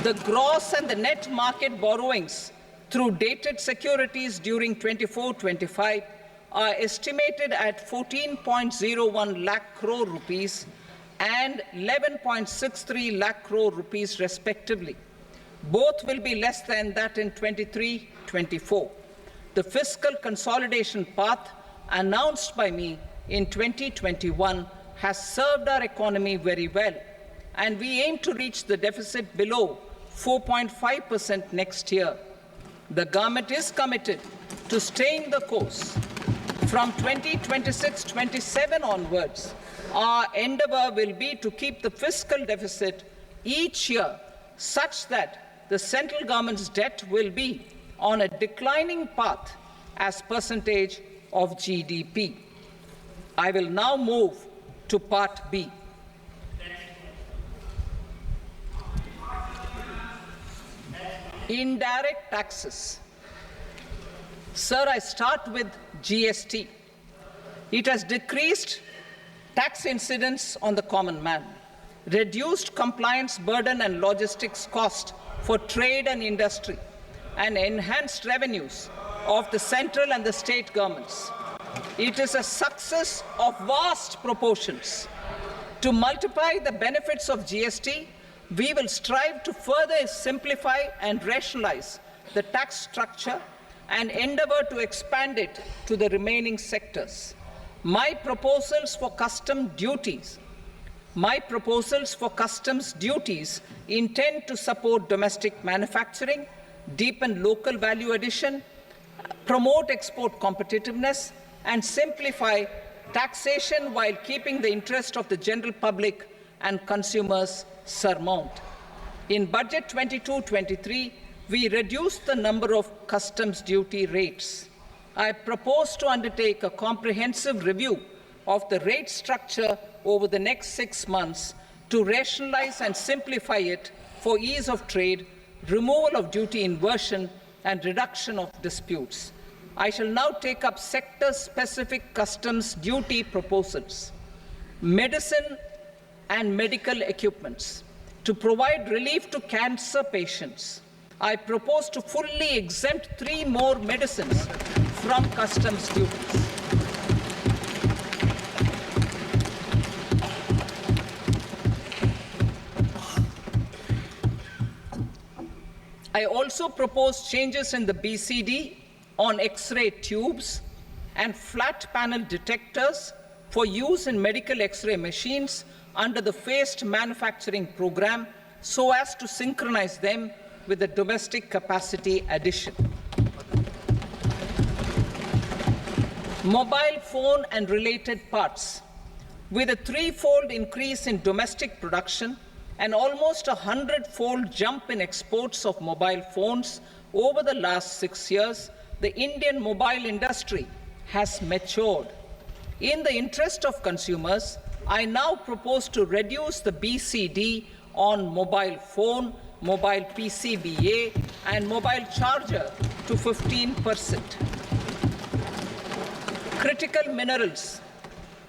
The gross and the net market borrowings through dated securities during 24-25 are estimated at 14.01 lakh crore rupees and 11.63 lakh crore rupees respectively. Both will be less than that in 23-24. The fiscal consolidation path announced by me in 2021 has served our economy very well, and we aim to reach the deficit below 4.5% next year. The government is committed to staying the course. From 2026-27 onwards, our endeavour will be to keep the fiscal deficit each year such that the central government's debt will be on a declining path as percentage of GDP. I will now move to Part B. Indirect taxes. Sir, I start with GST. It has decreased tax incidence on the common man, reduced compliance burden and logistics cost for trade and industry, and enhanced revenues of the central and the state governments. It is a success of vast proportions. To multiply the benefits of GST, we will strive to further simplify and rationalize the tax structure and endeavour to expand it to the remaining sectors. My proposals for customs duties intend to support domestic manufacturing, deepen local value addition, promote export competitiveness, and simplify taxation while keeping the interest of the general public and consumers surmount. In Budget 22-23, we reduced the number of customs duty rates. I propose to undertake a comprehensive review of the rate structure over the next 6 months to rationalize and simplify it for ease of trade, removal of duty inversion, and reduction of disputes. I shall now take up sector-specific customs duty proposals. Medicine and medical equipments. To provide relief to cancer patients, I propose to fully exempt 3 more medicines from customs duties. I also propose changes in the BCD on X-ray tubes and flat panel detectors for use in medical X-ray machines under the phased manufacturing program so as to synchronize them with the domestic capacity addition. Mobile phone and related parts. With a 3-fold increase in domestic production and almost a 100-fold jump in exports of mobile phones over the last 6 years, the Indian mobile industry has matured. In the interest of consumers, I now propose to reduce the BCD on mobile phone, mobile PCBA, and mobile charger to 15%. Critical minerals.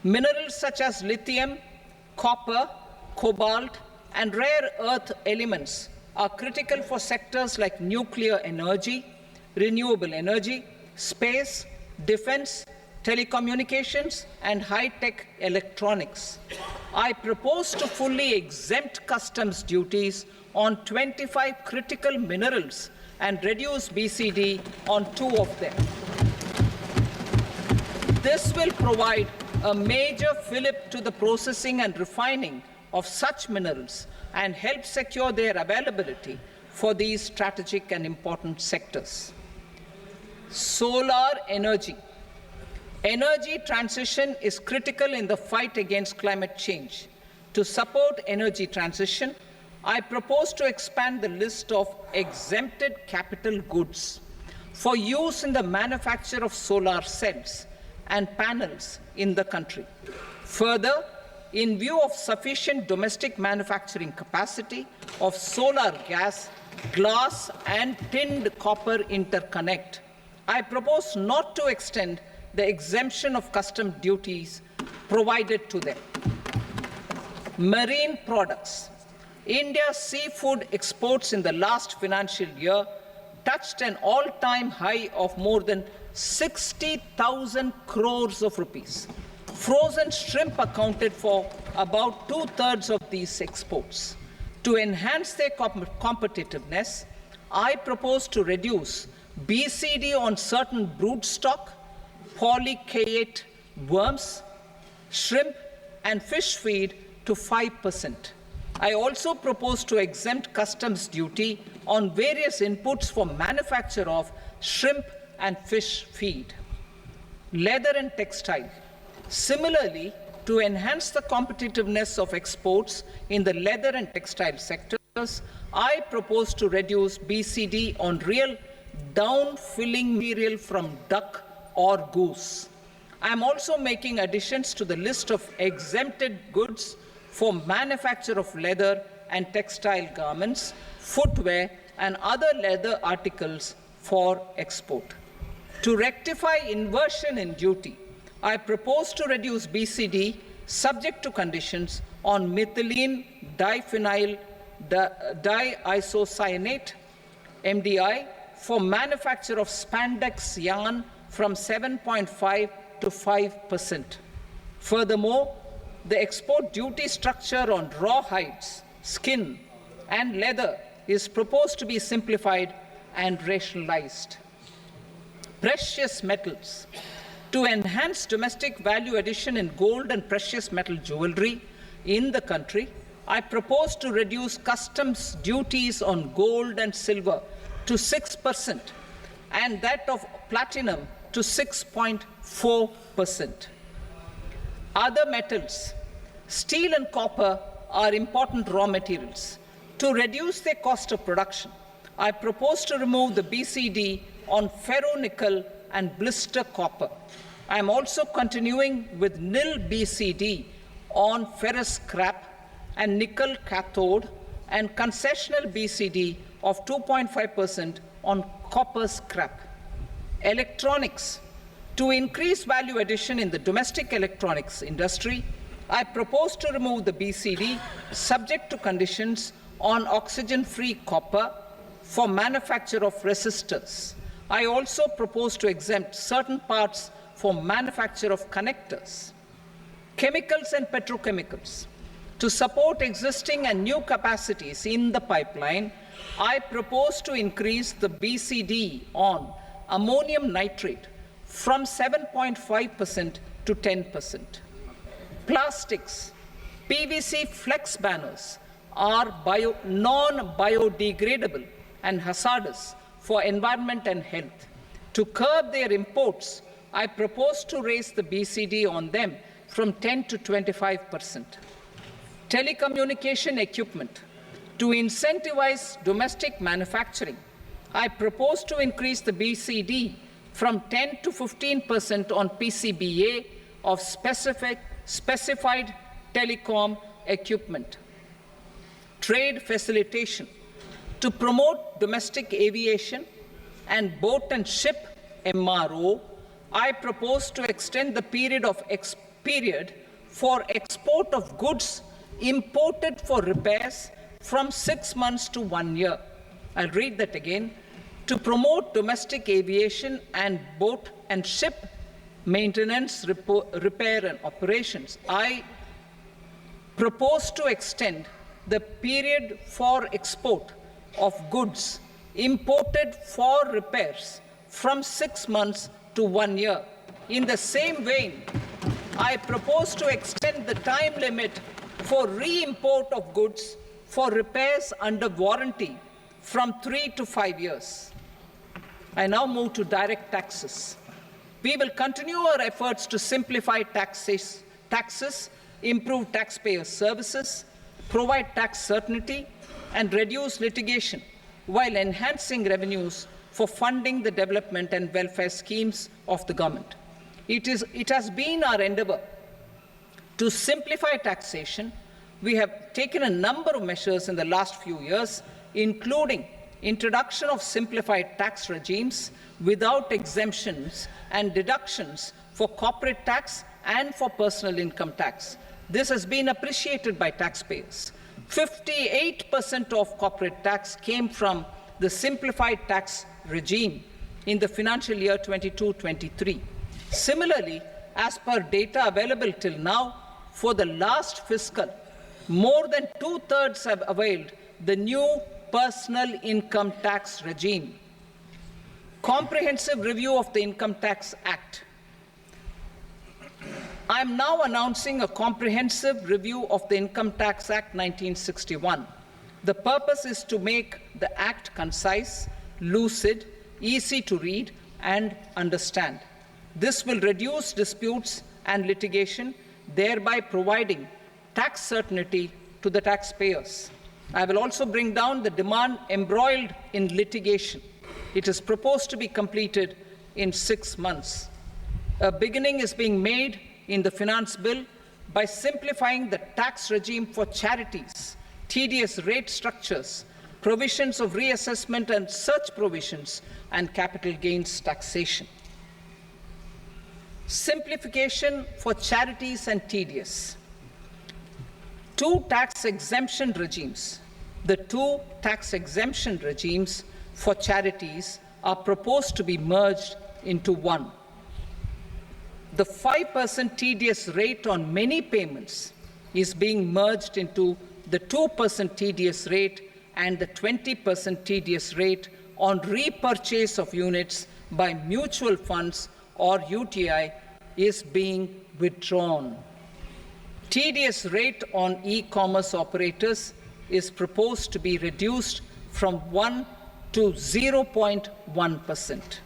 Minerals such as lithium, copper, cobalt, and rare earth elements are critical for sectors like nuclear energy, renewable energy, space, defense, telecommunications, and high-tech electronics. I propose to fully exempt customs duties on 25 critical minerals and reduce BCD on 2 of them. This will provide a major fillip to the processing and refining of such minerals and help secure their availability for these strategic and important sectors. Solar energy. Energy transition is critical in the fight against climate change. To support energy transition, I propose to expand the list of exempted capital goods for use in the manufacture of solar cells and panels in the country. Further, in view of sufficient domestic manufacturing capacity of solar gas, glass, and tinned copper interconnect, I propose not to extend the exemption of custom duties provided to them. Marine products. India's seafood exports in the last financial year touched an all-time high of more than 60,000 crores of rupees. Frozen shrimp accounted for about two-thirds of these exports. To enhance their competitiveness, I propose to reduce BCD on certain broodstock, polychaete worms, shrimp, and fish feed to 5%. I also propose to exempt customs duty on various inputs for manufacture of shrimp and fish feed. Leather and textile. Similarly, to enhance the competitiveness of exports in the leather and textile sectors, I propose to reduce BCD on real down-filling material from duck or goose. I am also making additions to the list of exempted goods for manufacture of leather and textile garments, footwear, and other leather articles for export. To rectify inversion in duty, I propose to reduce BCD subject to conditions on methylene diphenyl diisocyanate MDI for manufacture of spandex yarn from 7.5 to 5%. Furthermore, the export duty structure on raw hides, skin, and leather is proposed to be simplified and rationalized. Precious metals. To enhance domestic value addition in gold and precious metal jewelry in the country, I propose to reduce customs duties on gold and silver to 6% and that of platinum to 6.4%. Other metals, steel and copper are important raw materials. To reduce their cost of production, I propose to remove the BCD on ferronickel and blister copper. I am also continuing with nil BCD on ferrous scrap and nickel cathode and concessional BCD of 2.5% on copper scrap. Electronics. To increase value addition in the domestic electronics industry, I propose to remove the BCD subject to conditions on oxygen-free copper for manufacture of resistors. I also propose to exempt certain parts for manufacture of connectors. Chemicals and petrochemicals. To support existing and new capacities in the pipeline, I propose to increase the BCD on ammonium nitrate from 7.5% to 10%. Plastics. PVC flex banners are non-biodegradable and hazardous for environment and health. To curb their imports, I propose to raise the BCD on them from 10 to 25%. Telecommunication equipment. To incentivize domestic manufacturing, I propose to increase the BCD from 10 to 15% on PCBA of specified telecom equipment. Trade facilitation. To promote domestic aviation and boat and ship MRO, I propose to extend the period for export of goods imported for repairs from 6 months to 1 year. I'll read that again. To promote domestic aviation and boat and ship maintenance, repair and operations, I propose to extend the period for export of goods imported for repairs from 6 months to 1 year. In the same vein, I propose to extend the time limit for re-import of goods for repairs under warranty from 3 to 5 years. I now move to direct taxes. We will continue our efforts to simplify taxes, improve taxpayer services, provide tax certainty, and reduce litigation while enhancing revenues for funding the development and welfare schemes of the government. It has been our endeavor to simplify taxation. We have taken a number of measures in the last few years, including introduction of simplified tax regimes without exemptions and deductions for corporate tax and for personal income tax. This has been appreciated by taxpayers. 58% of corporate tax came from the simplified tax regime in the financial year 22-23. Similarly, as per data available till now, for the last fiscal, more than 2/3 have availed the new personal income tax regime. Comprehensive review of the Income Tax Act. I am now announcing a comprehensive review of the Income Tax Act 1961. The purpose is to make the Act concise, lucid, easy to read and understand. This will reduce disputes and litigation, thereby providing tax certainty to the taxpayers. I will also bring down the demand embroiled in litigation. It is proposed to be completed in 6 months. A beginning is being made in the Finance Bill by simplifying the tax regime for charities, TDS rate structures, provisions of reassessment and such provisions, and capital gains taxation. Simplification for charities and TDS. Two tax exemption regimes. The two tax exemption regimes for charities are proposed to be merged into one. The 5% TDS rate on many payments is being merged into the 2% TDS rate, and the 20% TDS rate on repurchase of units by mutual funds or UTI is being withdrawn. TDS rate on e-commerce operators is proposed to be reduced from 1 to 0.1%.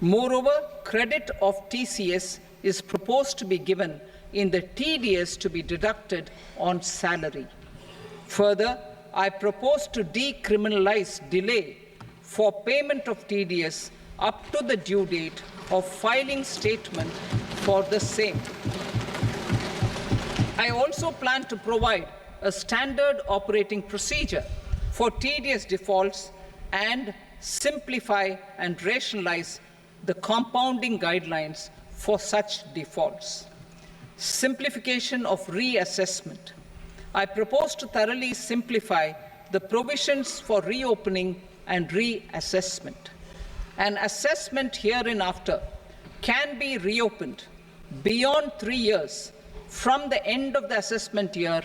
Moreover, credit of TCS is proposed to be given in the TDS to be deducted on salary. Further, I propose to decriminalize delay for payment of TDS up to the due date of filing statement for the same. I also plan to provide a standard operating procedure for TDS defaults and simplify and rationalize the compounding guidelines for such defaults. Simplification of reassessment. I propose to thoroughly simplify the provisions for reopening and reassessment. An assessment hereinafter can be reopened beyond 3 years from the end of the assessment year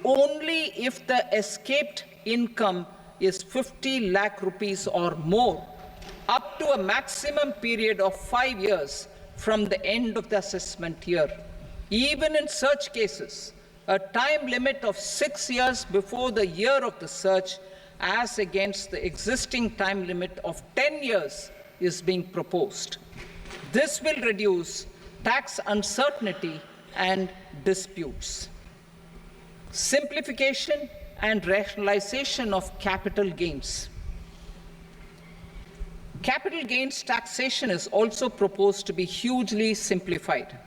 only if the escaped income is 50 lakh rupees or more, up to a maximum period of 5 years from the end of the assessment year. Even in such cases, a time limit of 6 years before the year of the search, as against the existing time limit of 10 years, is being proposed. This will reduce tax uncertainty and disputes. Simplification and rationalization of capital gains. Capital gains taxation is also proposed to be hugely simplified.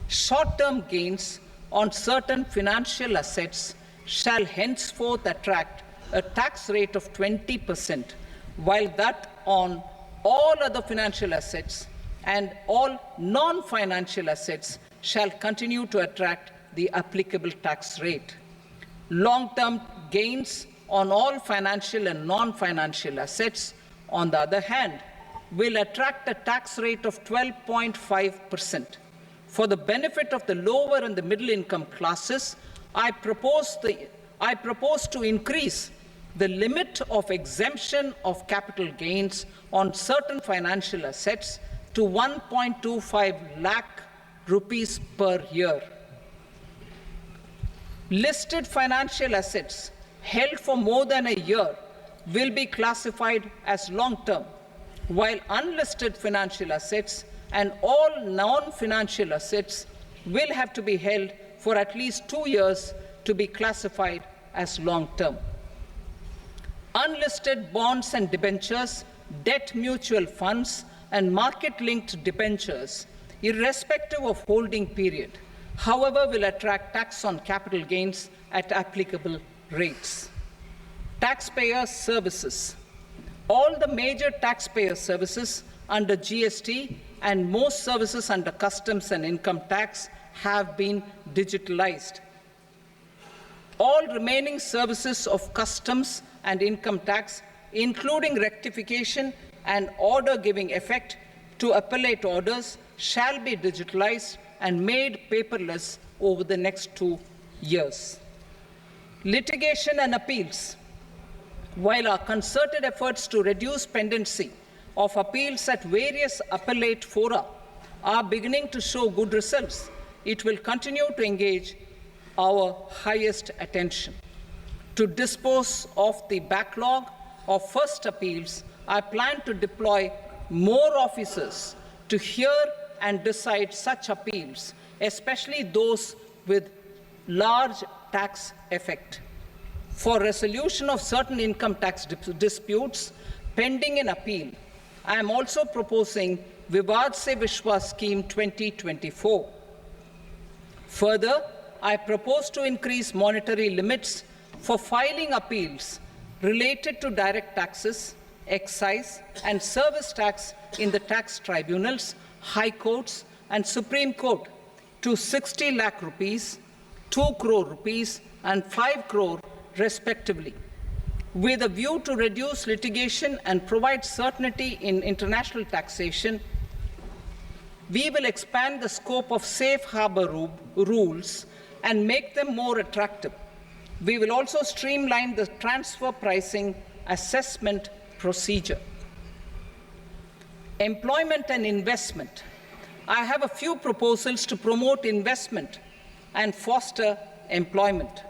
Short-term gains on certain financial assets shall henceforth attract a tax rate of 20%, while that on all other financial assets and all non-financial assets shall continue to attract the applicable tax rate. Long-term gains on all financial and non-financial assets, on the other hand, will attract a tax rate of 12.5%. For the benefit of the lower and the middle income classes, I propose to increase the limit of exemption of capital gains on certain financial assets to 1.25 lakh rupees per year. Listed financial assets held for more than a year will be classified as long-term, while unlisted financial assets and all non-financial assets will have to be held for at least 2 years to be classified as long-term. Unlisted bonds and debentures, debt mutual funds, and market-linked debentures, irrespective of holding period, however, will attract tax on capital gains at applicable rates. Taxpayer services. All the major taxpayer services under GST and most services under customs and income tax have been digitalized. all remaining services of customs and income tax, including rectification and order-giving effect to appellate orders, shall be digitalized and made paperless over the next 2 years. Litigation and appeals. While our concerted efforts to reduce pendency of appeals at various appellate fora are beginning to show good results, it will continue to engage our highest attention. To dispose of the backlog of first appeals, I plan to deploy more officers to hear and decide such appeals, especially those with large tax effect. For resolution of certain income tax disputes pending in appeal, I am also proposing Vivad Se Vishwas Scheme 2024. Further, I propose to increase monetary limits for filing appeals related to direct taxes, excise, and service tax in the tax tribunals, high courts, and Supreme Court to 60 lakh rupees, 2 crore rupees, and 5 crore respectively, with a view to reduce litigation and provide certainty in international taxation. We will expand the scope of safe harbor rules and make them more attractive. We will also streamline the transfer pricing assessment procedure. Employment and investment. I have a few proposals to promote investment and foster employment.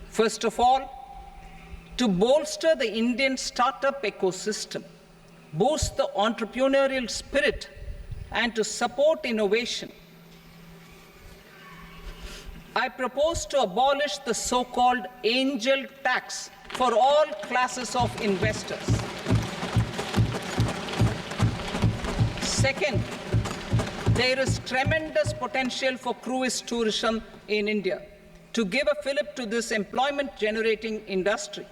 First of all, to bolster the Indian startup ecosystem, boost the entrepreneurial spirit, and to support innovation, I propose to abolish the so-called angel tax for all classes of investors. Second, there is tremendous potential for cruise tourism in India. To give a fillip to this employment-generating industry,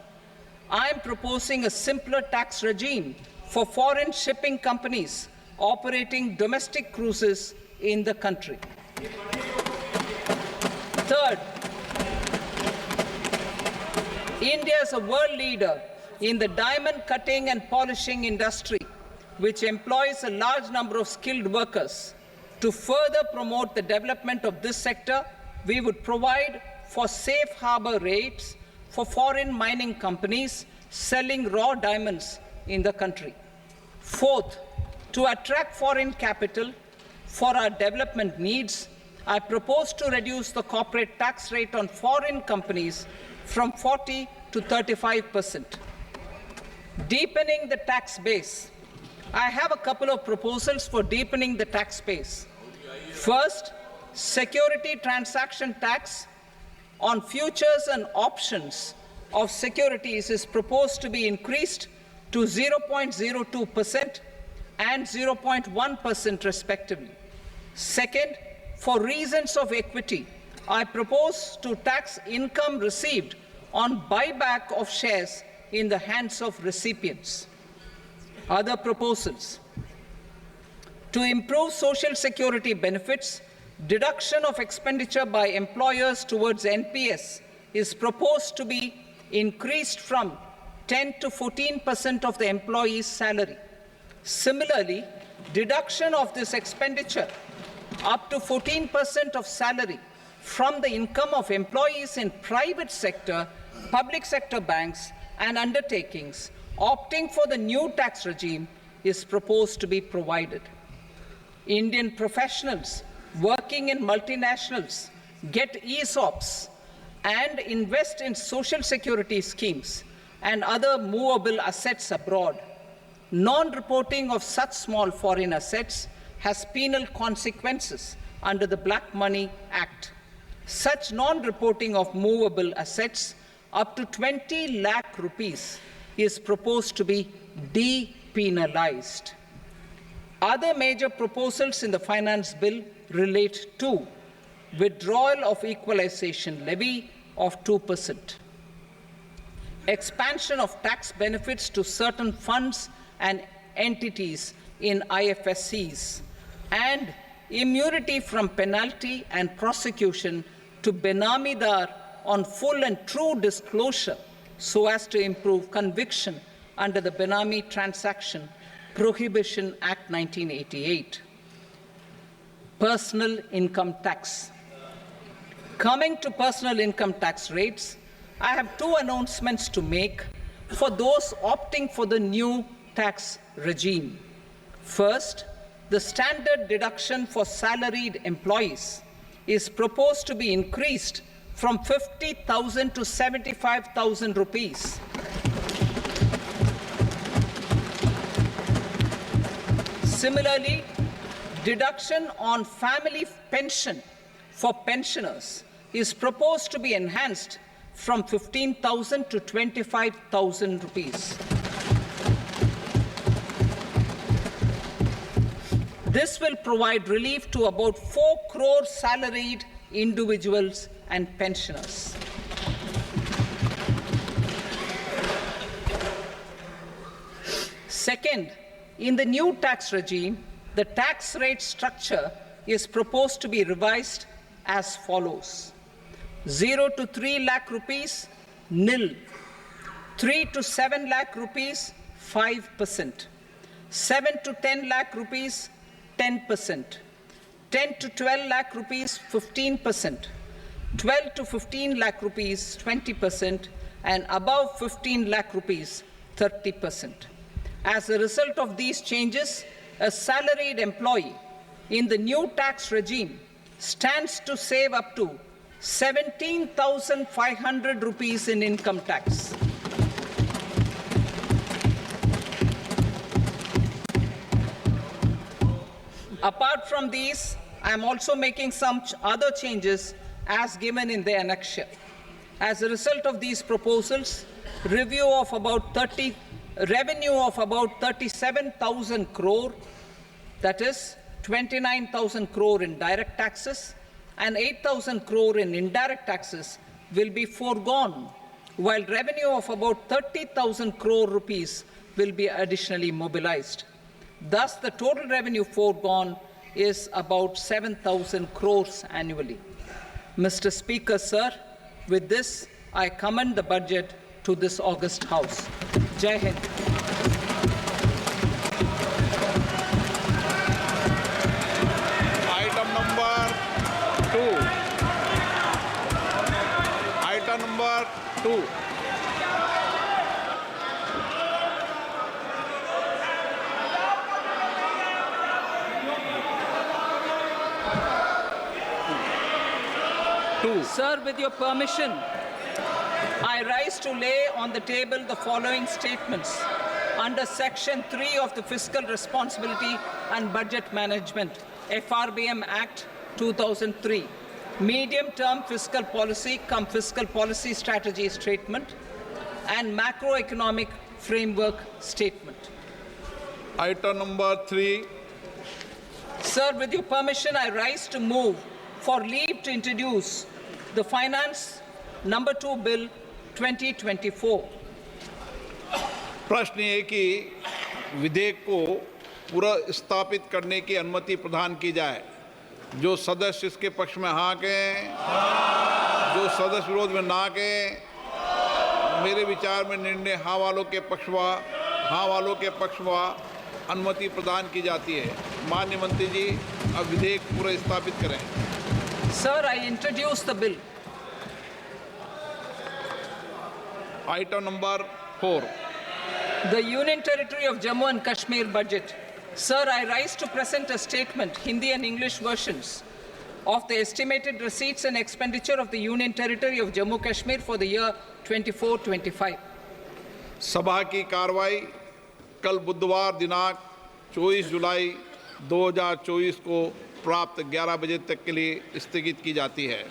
I am proposing a simpler tax regime for foreign shipping companies operating domestic cruises in the country. Third, India is a world leader in the diamond cutting and polishing industry, which employs a large number of skilled workers. To further promote the development of this sector, we would provide for safe harbor rates for foreign mining companies selling raw diamonds in the country. Fourth, to attract foreign capital for our development needs, I propose to reduce the corporate tax rate on foreign companies from 40 to 35%. Deepening the tax base. I have a couple of proposals for deepening the tax base. First, security transaction tax on futures and options of securities is proposed to be increased to 0.02% and 0.1% respectively. Second, for reasons of equity, I propose to tax income received on buyback of shares in the hands of recipients. Other proposals. To improve social security benefits, deduction of expenditure by employers towards NPS is proposed to be increased from 10 to 14% of the employee's salary. Similarly, deduction of this expenditure up to 14% of salary from the income of employees in private sector, public sector banks, and undertakings opting for the new tax regime is proposed to be provided. Indian professionals working in multinationals get ESOPs and invest in social security schemes and other movable assets abroad. Non-reporting of such small foreign assets has penal consequences under the Black Money Act. Such non-reporting of movable assets up to 20 lakh rupees is proposed to be depenalized. Other major proposals in the finance bill relate to withdrawal of equalization levy of 2%, expansion of tax benefits to certain funds and entities in IFSCs, and immunity from penalty and prosecution to Benamidar on full and true disclosure so as to improve conviction under the Benami Transaction Prohibition Act 1988. Personal income tax. Coming to personal income tax rates, I have two announcements to make for those opting for the new tax regime. First, the standard deduction for salaried employees is proposed to be increased from 50,000 to 75,000 rupees. Similarly, deduction on family pension for pensioners is proposed to be enhanced from 15,000 to 25,000 rupees. This will provide relief to about 4 crore salaried individuals and pensioners. Second, in the new tax regime, the tax rate structure is proposed to be revised as follows: 0 to 3 lakh rupees, nil; 3 to 7 lakh rupees, 5%; 7 to 10 lakh rupees, 10%; 10 to 12 lakh rupees, 15%; 12 to 15 lakh rupees, 20%; and above 15 lakh rupees, 30%. As a result of these changes, a salaried employee in the new tax regime stands to save up to 17,500 rupees in income tax. Apart from these, I am also making some other changes as given in the annexure. As a result of these proposals, revenue of about 37,000 crore, that is 29,000 crore in direct taxes and 8,000 crore in indirect taxes, will be foregone, while revenue of about 30,000 crore rupees will be additionally mobilized. Thus, the total revenue foregone is about 7,000 crores annually. Mr. Speaker, sir, with this, I commend the budget to this august House. Jai Hind. Item number 2. Item number 2. Sir, with your permission, I rise to lay on the table the following statements under Section 3 of the Fiscal Responsibility and Budget Management, FRBM Act 2003, Medium-Term Fiscal Policy cum Fiscal Policy Strategy Statement and Macroeconomic Framework Statement. Item number 3. Sir, with your permission, I rise to move for leave to introduce the Finance Number 2 Bill 2024. प्रश्न ये कि विधेयक को पुनर्स्थापित करने की अनुमति प्रदान की जाए। जो सदस्य इसके पक्ष में हाँ कहें, जो सदस्य विरोध में ना कहें। मेरे विचार में निर्णय हाँ वालों के पक्ष में अनुमति प्रदान की जाती है। माननीय मंत्री जी, अब विधेयक पुनर्स्थापित करें। Sir, I introduce the bill. Item number 4. The Union Territory of Jammu and Kashmir budget. Sir, I rise to present a statement, Hindi and English versions, of the estimated receipts and expenditure of the Union Territory of Jammu and Kashmir for the year 24-25. सभा की कार्रवाई कल बुधवार दिनांक 24 जुलाई 2024 को प्राप्त 11 बजे तक के लिए स्थगित की जाती है।